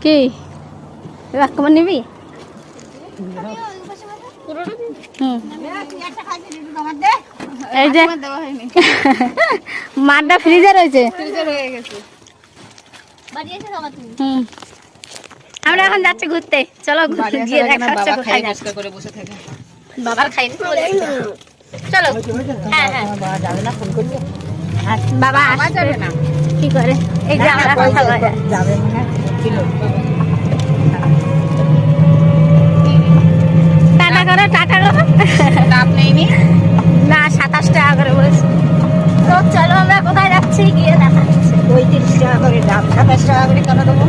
কি রাখবার নিবি? এই যে মাঠটা ফ্রিজে রয়েছে। আমরা এখন যাচ্ছি ঘুরতে, চলো গিয়ে দেখা হচ্ছে কোথায় যাচ্ছি। বাবার খাই চলো। হ্যাঁ হ্যাঁ বাবা আসবে না কি করে, এই যে আমরা কথা বলে টাটা করো, টাটা করো। লাভ নেই নি না 27 টাকা করে বলছি। তো চলো আমরা কোথায় যাচ্ছি গিয়ে দেখা হচ্ছে। 35 টাকা করে দাম, 27 টাকা করে কেন দেবো?